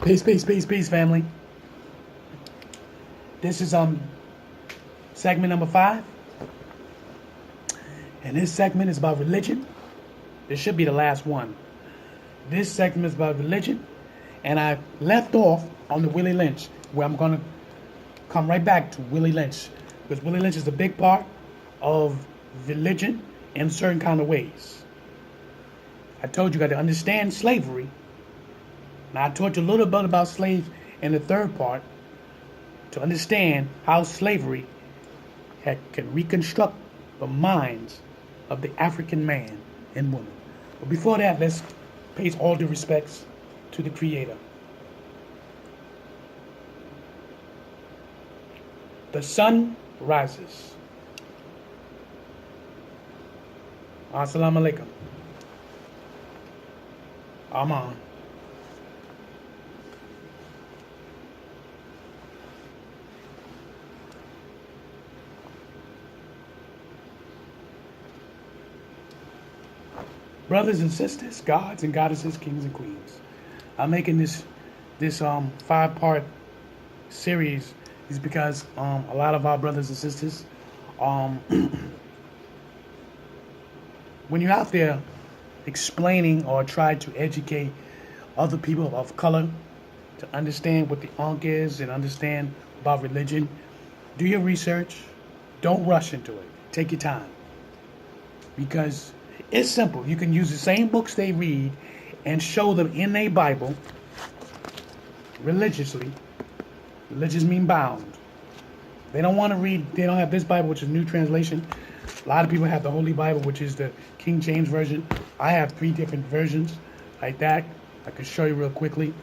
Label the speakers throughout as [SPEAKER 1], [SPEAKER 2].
[SPEAKER 1] Peace, family. This is segment number 5, and this segment is about religion. This should be the last one. This segment is about religion, and I left off on the Willie Lynch, where I'm gonna come right back to Willie Lynch, because Willie Lynch is a big part of religion in certain kind of ways. I told you got to understand slavery. Now I taught you a little bit about slaves in the third part to understand how slavery can reconstruct the minds of the African man and woman. But before that, let's pay all due respects to the Creator. The sun rises. Assalamu alaikum. Aman. Brothers and sisters, gods and goddesses, kings and queens, I'm making this 5-part series is because a lot of our brothers and sisters, when you're out there explaining or try to educate other people of color to understand what the Ankh is and understand about religion, do your research. Don't rush into it. Take your time, because it's simple. You can use the same books they read and show them in their Bible religiously. Religious mean bound. They don't want to read, they don't have this Bible, which is New Translation. A lot of people have the Holy Bible, which is the King James Version. I have 3 different versions like that. I can show you real quickly.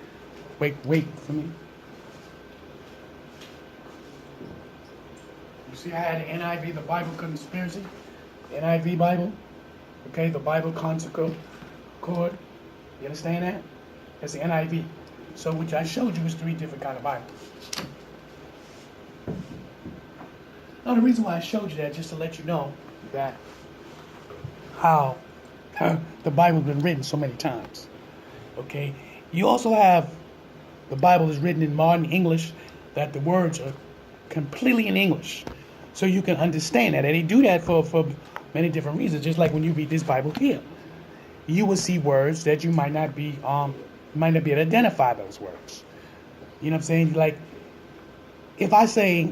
[SPEAKER 1] Wait for me. You see, I had the NIV, the Bible Conspiracy, NIV Bible. Okay, the Bible Consecral Cord. You understand that? That's the NIV. So which I showed you is 3 different kind of Bibles. Now the reason why I showed you that, just to let you know that how the Bible's been written so many times. Okay, you also have the Bible is written in modern English, that the words are completely in English, so you can understand that. And they do that for many different reasons. Just like when you read this Bible here, you will see words that you might not be able to identify those words. You know what I'm saying? Like if I say,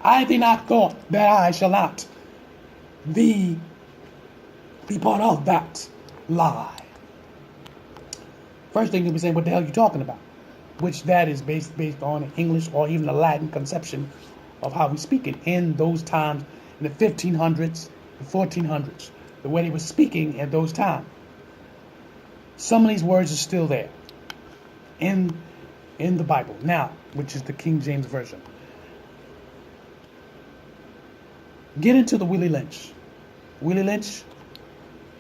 [SPEAKER 1] I did not thought that I shall not be part of that lie. First thing you'll be saying, what the hell are you talking about? Which that is based on English or even the Latin conception of how we speak it in those times, in the 1500s, the 1400s, the way they were speaking at those times. Some of these words are still there in the Bible now, which is the King James Version. Get into the Willie Lynch. Willie Lynch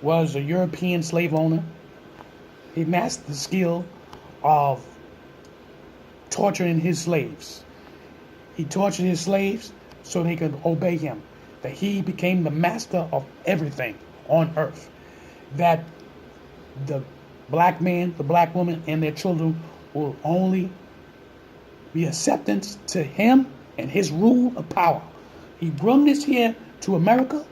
[SPEAKER 1] was a European slave owner. He mastered the skill of torturing his slaves. He tortured his slaves so they could obey him. That he became the master of everything on earth. That the black man, the black woman, and their children will only be acceptance to him and his rule of power. He brought this here to America,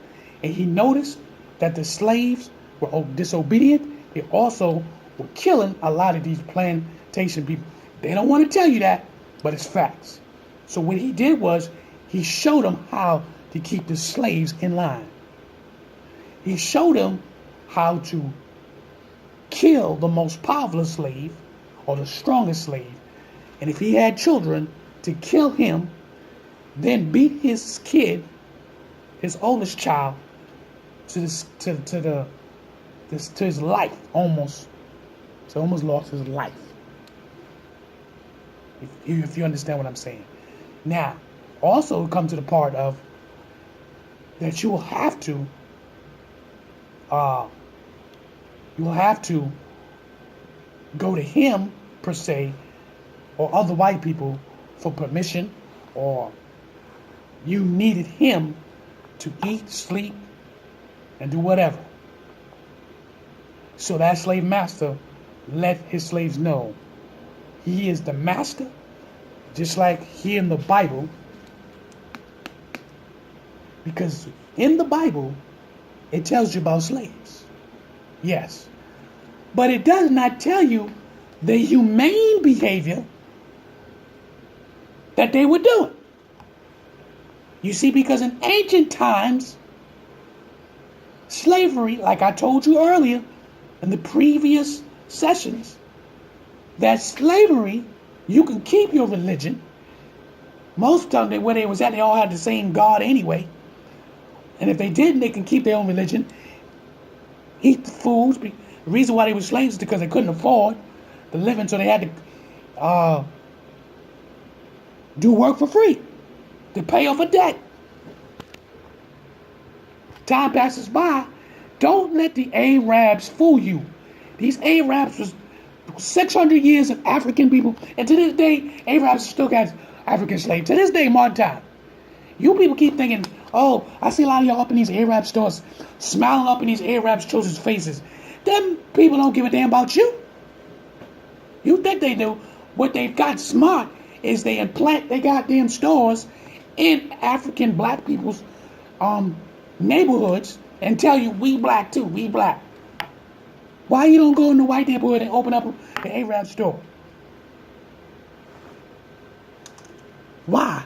[SPEAKER 1] and he noticed that the slaves were disobedient. They also were killing a lot of these plantation people. They don't want to tell you that, but it's facts. So what he did was he showed them how to keep the slaves in line. He showed them how to kill the most powerful slave or the strongest slave. And if he had children, to kill him, then beat his kid, his oldest child, to his life almost. So almost lost his life. If you understand what I'm saying. Now, also come to the part of that you will have to go to him per se, or other white people for permission, or you needed him to eat, sleep, and do whatever. So that slave master let his slaves know He is the master, just like here in the Bible. Because in the Bible, it tells you about slaves. Yes. But it does not tell you the humane behavior that they were doing. You see, because in ancient times, slavery, like I told you earlier in the previous sessions, that slavery, you can keep your religion. Most of them, where they was at, they all had the same God anyway. And if they didn't, they can keep their own religion, eat the foods. The reason why they were slaves is because they couldn't afford the living, so they had to do work for free to pay off a debt. Time passes by. Don't let the Arabs fool you. These Arabs was 600 years of African people, and to this day, Arabs still got African slaves. To this day, modern time. You people keep thinking, oh, I see a lot of y'all up in these Arab stores, smiling up in these Arabs' children's faces. Them people don't give a damn about you. You think they do. What they've got smart is they implant their goddamn stores in African black people's neighborhoods and tell you, we black too, we black. Why you don't go in the white neighborhood and open up an Arab store? Why?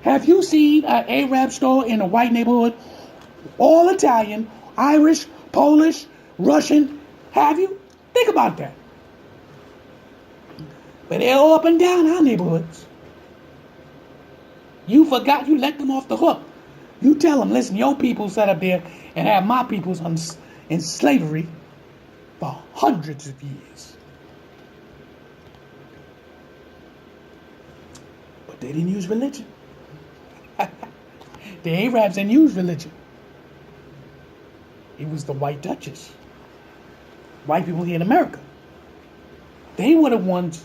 [SPEAKER 1] Have you seen an Arab store in a white neighborhood? All Italian, Irish, Polish, Russian. Have you? Think about that. But they're all up and down our neighborhoods. You forgot, you let them off the hook. You tell them, listen, your people sat up there and had my peoples in slavery for hundreds of years. But they didn't use religion. The Arabs didn't use religion. It was the white Dutchess. White people here in America. They were the ones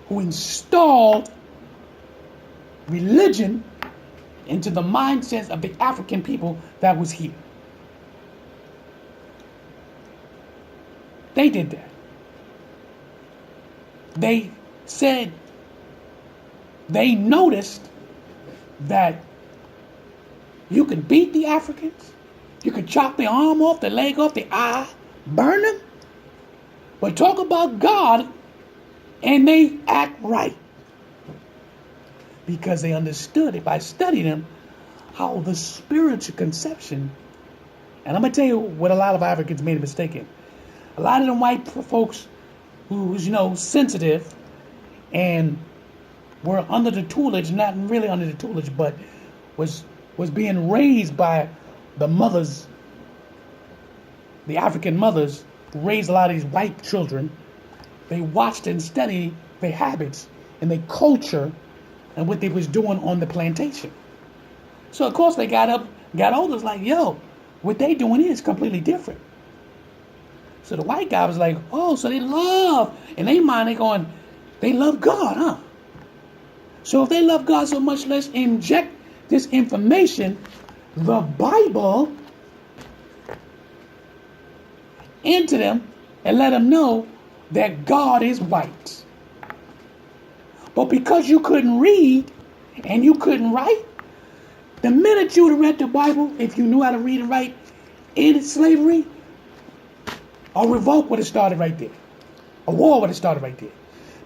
[SPEAKER 1] who installed religion into the mindsets of the African people that was here. They did that. They said, they noticed that you could beat the Africans, you could chop their arm off, the leg off, the eye, burn them, but talk about God and they act right. Because they understood it by studying them, how the spiritual conception, and I'm going to tell you what a lot of Africans made a mistake in. A lot of them white folks who was, sensitive and were under the tutelage, not really under the tutelage, but was being raised by the mothers, the African mothers who raised a lot of these white children. They watched and studied their habits and their culture and what they was doing on the plantation. So of course they got older, it's like, yo, what they doing is completely different. So the white guy was like, oh, so they love, in their mind they love God, huh? So if they love God so much, let's inject this information, the Bible, into them and let them know that God is white. But because you couldn't read and you couldn't write, the minute you would have read the Bible, if you knew how to read and write in slavery, a revolt would have started right there. A war would have started right there.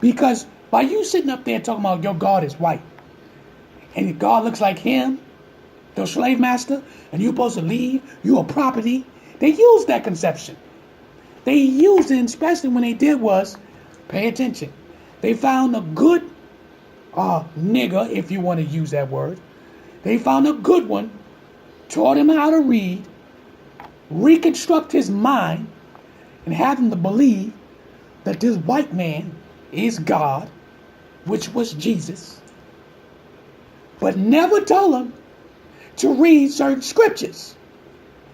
[SPEAKER 1] Because by you sitting up there talking about your God is white, and God looks like him, the slave master, and you're supposed to leave, you're a property, they used that conception. They used it, especially when they did was, pay attention, they found a good nigger, if you want to use that word. They found a good one, taught him how to read, reconstruct his mind, and have him to believe that this white man is God, which was Jesus, but never told him to read certain scriptures.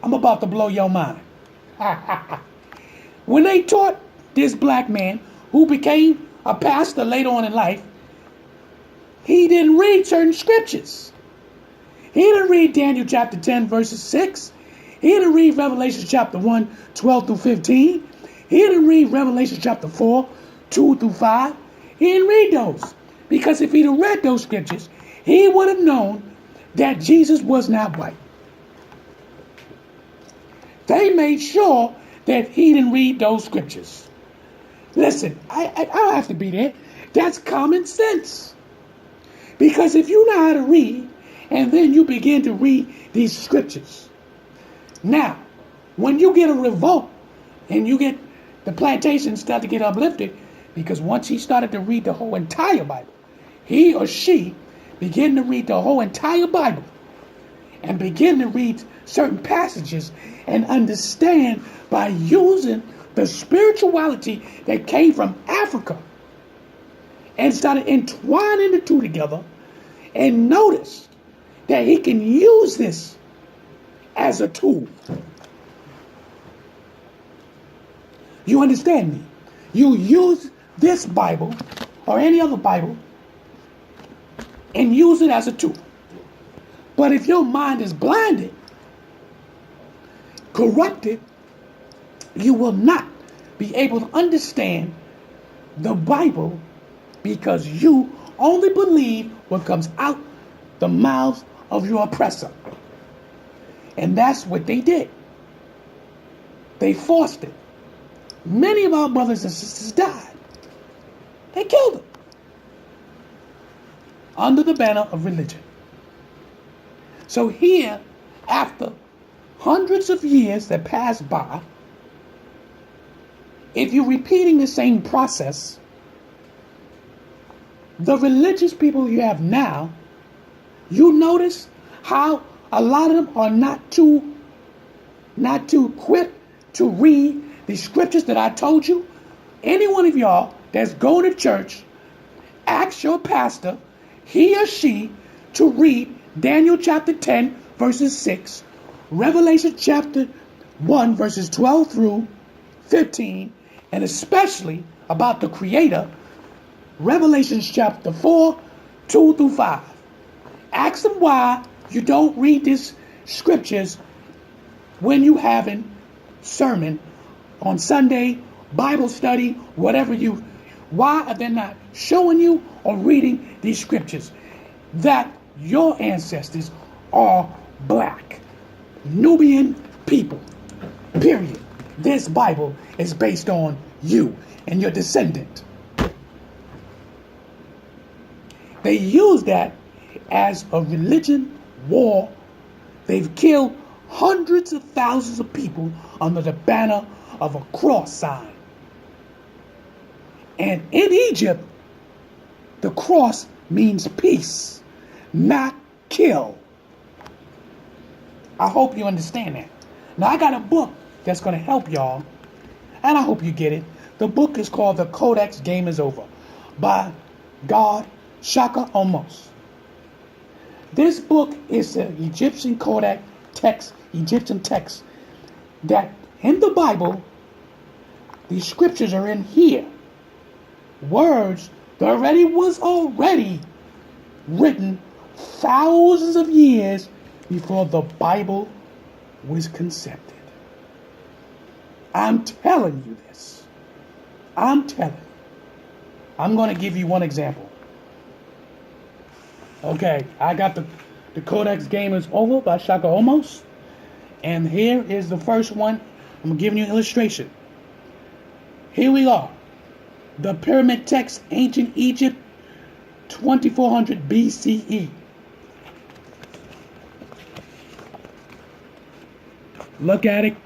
[SPEAKER 1] I'm about to blow your mind. When they taught this black man, who became a pastor later on in life, he didn't read certain scriptures. He didn't read Daniel chapter 10, verses 6. He didn't read Revelation chapter 1, 12 through 15. He didn't read Revelation chapter 4, 2 through 5. He He didn't read those. Because if he'd have read those scriptures, he would have known that Jesus was not white. They made sure that he didn't read those scriptures. Listen, I don't have to be there. That's common sense. Because if you know how to read, and then you begin to read these scriptures. Now, when you get a revolt, and you get the plantation start to get uplifted, because once he started to read the whole entire Bible, he or she began to read the whole entire Bible, and begin to read certain passages and understand by using the spirituality that came from Africa and started entwining the two together, and noticed that he can use this as a tool. You understand me? You use this Bible or any other Bible and use it as a tool. But if your mind is blinded, corrupted, you will not be able to understand the Bible, because you only believe what comes out the mouths of your oppressor. And that's what they did. They forced it. Many of our brothers and sisters died. They killed them under the banner of religion. So here, after hundreds of years that passed by, if you're repeating the same process, the religious people you have now, you notice how a lot of them are not too quick to read the scriptures that I told you. Any one of y'all that's going to church, ask your pastor, he or she, to read Daniel chapter 10, verses 6, Revelation chapter 1, verses 12 through 15, and especially about the Creator, Revelation chapter 4, 2 through 5. Ask them why you don't read these scriptures when you having sermon on Sunday, Bible study, whatever why are they not showing you or reading these scriptures? That your ancestors are black, Nubian people, period. This Bible is based on you and your descendant. They use that as a religion war. They've killed hundreds of thousands of people under the banner of a cross sign. And in Egypt, the cross means peace, not kill. I hope you understand that. Now, I got a book that's going to help y'all, and I hope you get it. The book is called The Codex Game is Over by God Shaka Omos. This book is an Egyptian Codex text, Egyptian text, that in the Bible, these scriptures are in here. Words that was already written thousands of years before the Bible was conceived. I'm telling you this. I'm telling you. I'm going to give you one example. Okay, I got the Codex Game is Over by Shaka Omos. And here is the first one. I'm giving you an illustration. Here we are. The Pyramid Text, Ancient Egypt, 2400 BCE. Look at it.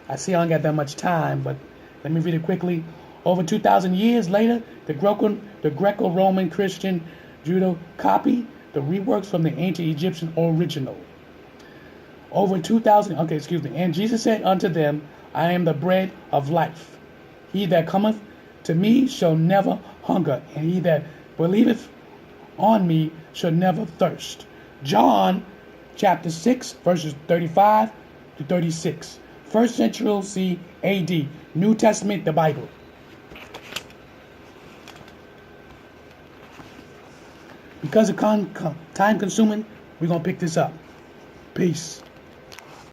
[SPEAKER 1] I see I don't got that much time, but let me read it quickly. Over 2,000 years later, the Greco-Roman Christian Judo copied the reworks from the ancient Egyptian original. And Jesus said unto them, I am the bread of life. He that cometh to me shall never hunger, and he that believeth on me shall never thirst. John chapter 6, verses 35 to 36. First century C. AD. New Testament, the Bible. Because of time consuming, we're going to pick this up. Peace.